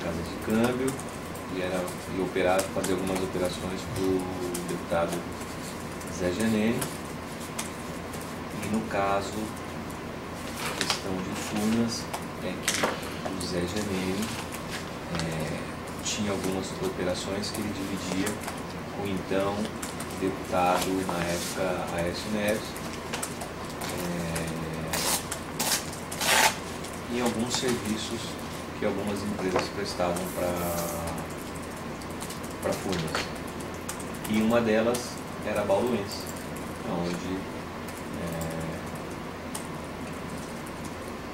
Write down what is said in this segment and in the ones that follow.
casa de câmbio e operava, fazia algumas operações para o deputado Zé Janene. E no caso, a questão de Furnas é que o Zé Janene tinha algumas operações que ele dividia com o então deputado, na época, Aécio Neves, e alguns serviços que algumas empresas prestavam para Furnas. E uma delas era a Bauluense, onde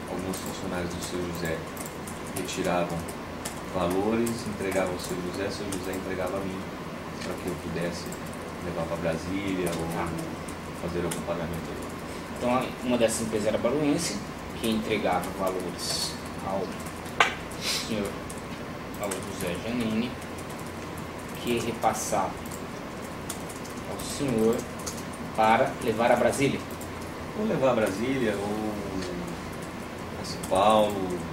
alguns funcionários do seu José retiravam valores, entregavam ao seu José entregava a mim, para que eu pudesse levar para Brasília ou fazer algum pagamento. Então, uma dessas empresas era a Baluense, que entregava valores ao senhor José Janene, que repassava ao senhor para levar a Brasília. Ou levar a Brasília, ou a São Paulo.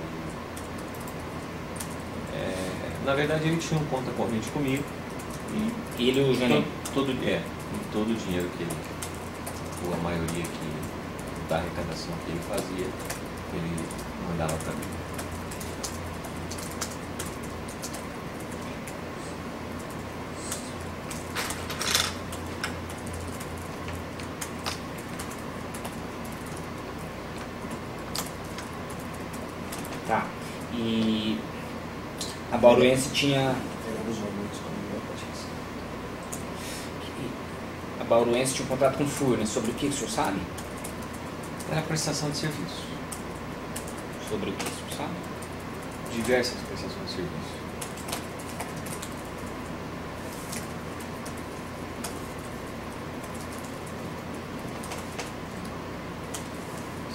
Na verdade, ele tinha uma conta corrente comigo. E ele, o Janene? Todo o dinheiro que ele, ou a maioria da arrecadação que ele fazia, ele mandava para mim. Tá. E a Baluense tinha... A Baluense tinha um contrato com Furnas. Sobre o que o senhor sabe? Era prestação de serviço. Sobre o que o senhor sabe? Diversas prestações de serviço.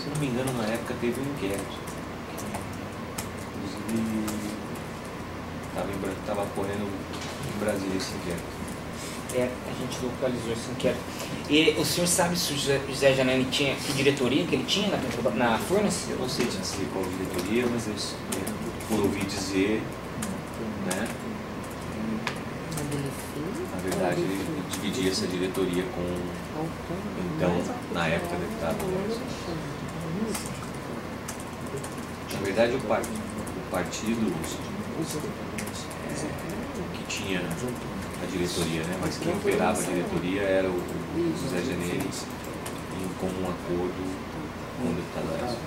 Se não me engano, na época teve um inquérito. Inclusive, estava correndo em Brasília esse inquérito. A gente localizou esse inquérito. E o senhor sabe se o José Janene tinha, que diretoria que ele tinha na Furnas? Eu não sei dizer qual diretoria, mas eu, por ouvir dizer, né? Na verdade, ele dividia essa diretoria com, então, na época, deputado. Na verdade, o partido que tinha a diretoria, né? Mas quem operava a diretoria era o José Janene, em comum acordo com o deputado Aécio.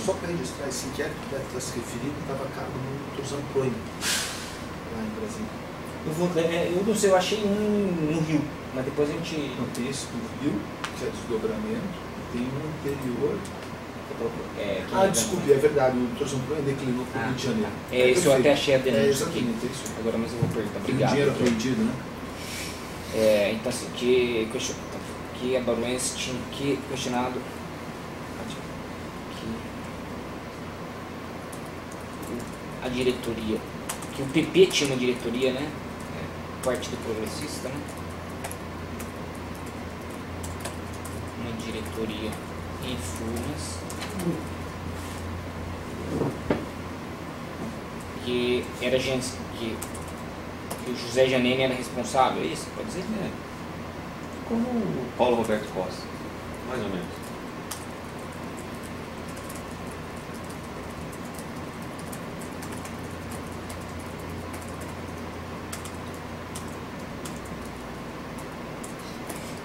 Só para registrar esse inquérito que deve estar se referindo, estava a cargo do Dr. Zamproni, lá em Brasília. Eu não sei, eu achei um no Rio, mas depois a gente... Não, tem esse do Rio, que é desdobramento, tem um anterior. Desculpe, é verdade, o Dr. Zamproni declinou para o Rio de Janeiro. Isso eu até achei a denúncia exatamente, aqui. isso. Agora, mas eu vou perguntar. Tem Obrigado. dinheiro apreendido, né? Então, assim, que a Baluense tinha questionado a diretoria, que o PP tinha uma diretoria, né? Partido Progressista, né? Uma diretoria em Furnas, que era gente que o José Janene era responsável, é isso? Pode dizer? Como o Paulo Roberto Costa, mais ou menos.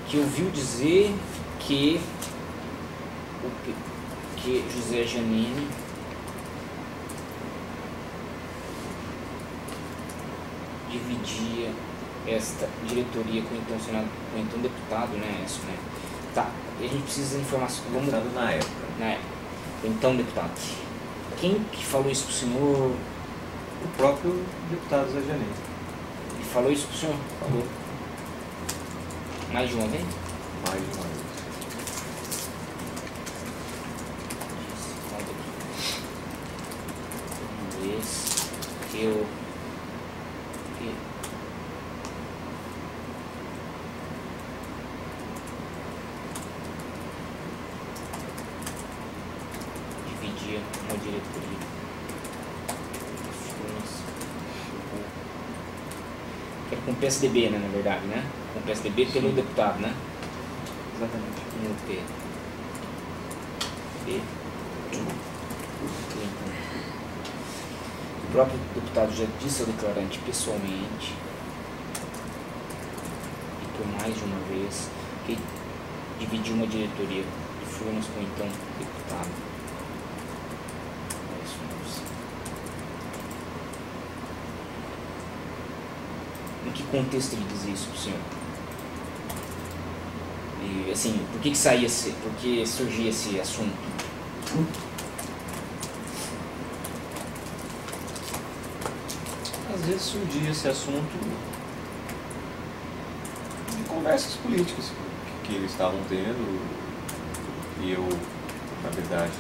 Que ouviu dizer que José Janene dividia esta diretoria com o então deputado, né? Isso, né? Tá, a gente precisa de informação. Deputado na época. Na época. O então deputado. Quem que falou isso pro senhor? O próprio deputado Zé Janene. Ele falou isso pro senhor? Falou. Mais de uma vez? Mais de uma vez. Eu dividia dividia uma diretoria. Era com o PSDB, né, na verdade, né? Com o PSDB pelo Sim. deputado, né? Exatamente. No P. Clinton. O próprio deputado já disse ao declarante pessoalmente e por mais de uma vez que dividiu uma diretoria de Furnas com o então deputado. Em que contexto ele diz isso pro senhor? E assim, por que saía por que surgia esse assunto? Às vezes surgia esse assunto de conversas políticas que eles estavam tendo e eu, na verdade,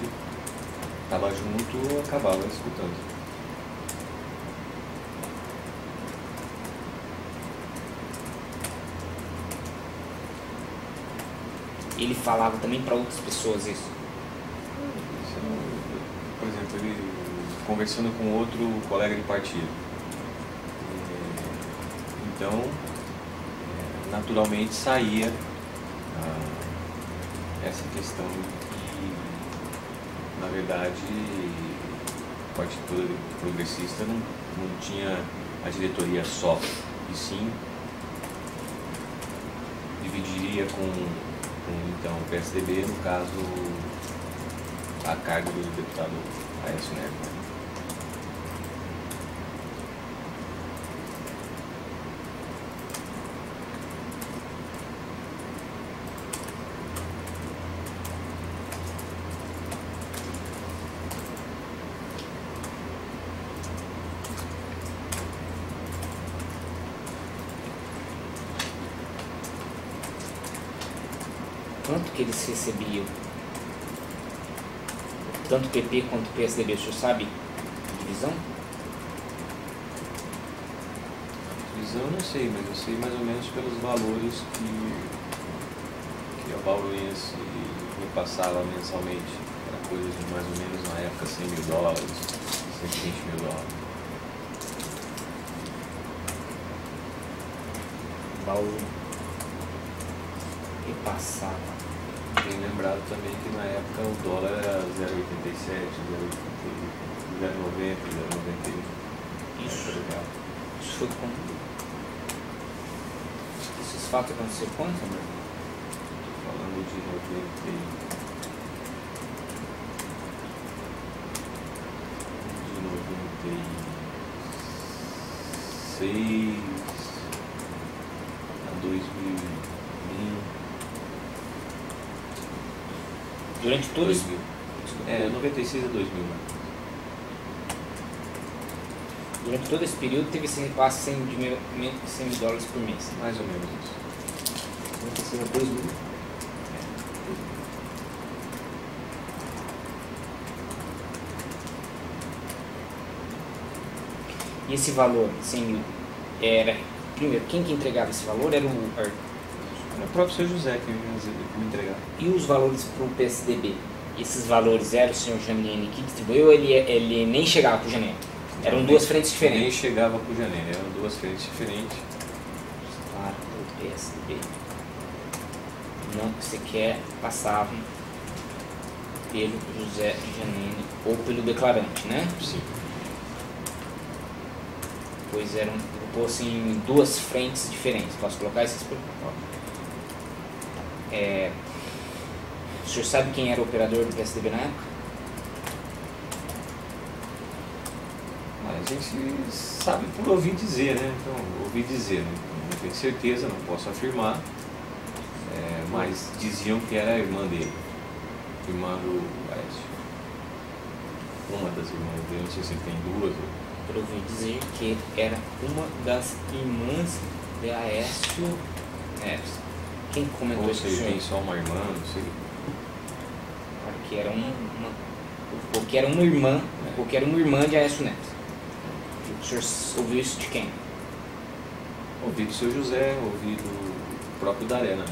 estava junto, acabava escutando. Ele falava também para outras pessoas isso? Por exemplo, ele conversando com outro colega de partido. Então, naturalmente saía essa questão que, na verdade, o Partido Progressista não tinha a diretoria só, e sim dividiria com então o PSDB, no caso, a cargo do deputado Aécio Neves. Quanto que eles recebiam? Tanto o PP quanto o PSDB, o senhor sabe a divisão? Divisão eu não sei, mas eu sei mais ou menos pelos valores que a Bauruense me passava mensalmente. Era coisa de mais ou menos, na época, 100 mil dólares, 120 mil dólares. Bauru e passava. Bem lembrado também que na época o dólar era 0,87, 0,90, 0,91. Isso foi quando? Esses fatos aconteceram quando, André? Falando de 96 a 2020. Durante todo esse... 96 a 2000. Durante todo esse período teve esse repasse de 100 mil dólares por mês. Mais ou menos isso. 96 a 2000. E esse valor, 100 mil, era... Primeiro, quem que entregava esse valor era o Era o próprio seu José que me entregava. E os valores para o PSDB? Esses valores eram o senhor Janine que distribuiu ou ele nem chegava para o Janine? Eram duas frentes diferentes? Nem chegava para o Janine, eram duas frentes diferentes. Para o PSDB. Não sequer passavam pelo José Janine ou pelo declarante, né? Sim. Pois eram em duas frentes diferentes. Posso colocar esses por O senhor sabe quem era o operador do PSDB na época? A gente sabe por ouvir dizer, né? Então, ouvir dizer, não tenho certeza, não posso afirmar, mas diziam que era a irmã dele, irmã do Aécio. Uma das irmãs dele, não sei se ele tem duas. Por ouvir dizer que era uma das irmãs de Aécio Neves. Quem comentou isso? Ou se ele tem só uma irmã, não sei. Que era ou que era uma irmã, ou que era uma irmã de Aécio Neves. O senhor ouviu isso de quem? Ouvi do seu José, ouvi do próprio Daré, né?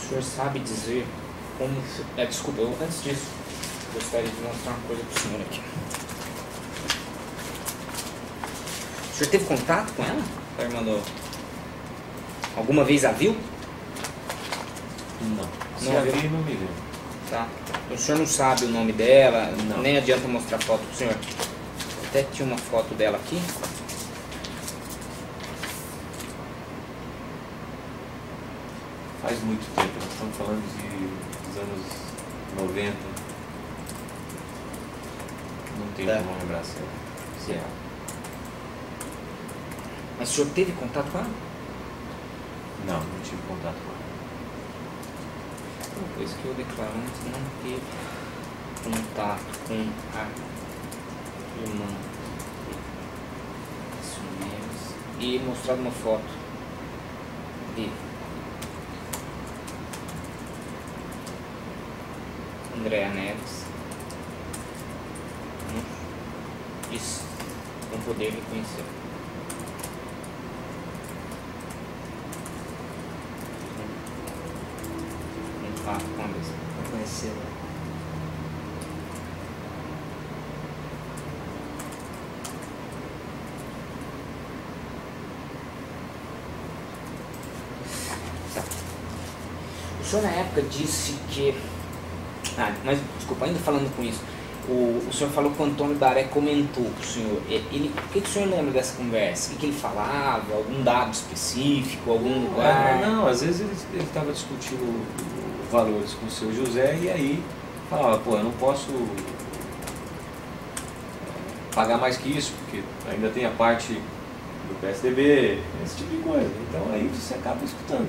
O senhor sabe dizer como... desculpa, antes disso, gostaria de mostrar uma coisa para o senhor aqui. O senhor teve contato com ela? A irmã do... Alguma vez a viu? Não. Se Não a viu? vi, não me lembro. Tá. O senhor não sabe o nome dela? Não. Nem adianta mostrar foto pro senhor. Até tinha uma foto dela aqui. Faz muito tempo, nós estamos falando dos anos 90. Não tem Tá. como lembrar se é ela. Mas o senhor teve contato com ela? Não tive contato com ela. Uma coisa que eu declaro antes, não teve contato com a irmã. Isso mesmo. E mostrado uma foto de Andréa Neves. Isso, com poder de conhecer. Com a mesma. Pra conhecê-la. O senhor na época disse que... mas desculpa, ainda falando com isso, o senhor falou que o Antônio Daré comentou com o senhor. O que o senhor lembra dessa conversa? O que ele falava? Algum dado específico? Algum lugar? Não, às vezes ele estava discutindo valores com o seu José e aí falava, pô, eu não posso pagar mais que isso, porque ainda tem a parte do PSDB, esse tipo de coisa. Então aí você acaba escutando.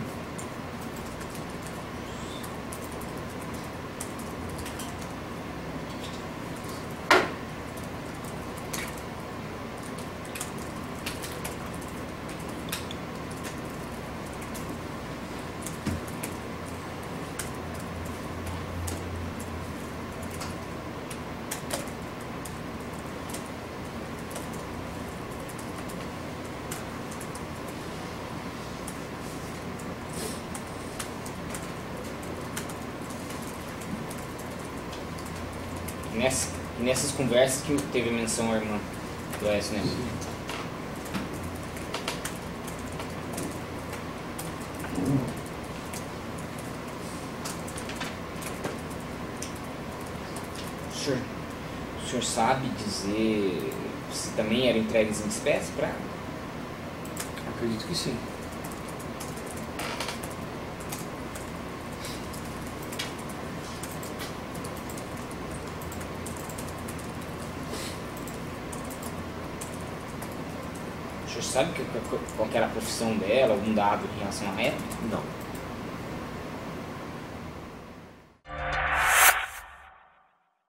Nessas conversas que teve menção à irmã do Oeste, né? O senhor sabe dizer se também eram entregues em espécie para ela? Acredito que sim. O senhor sabe qual que era a profissão dela, algum dado em relação a ela? Não.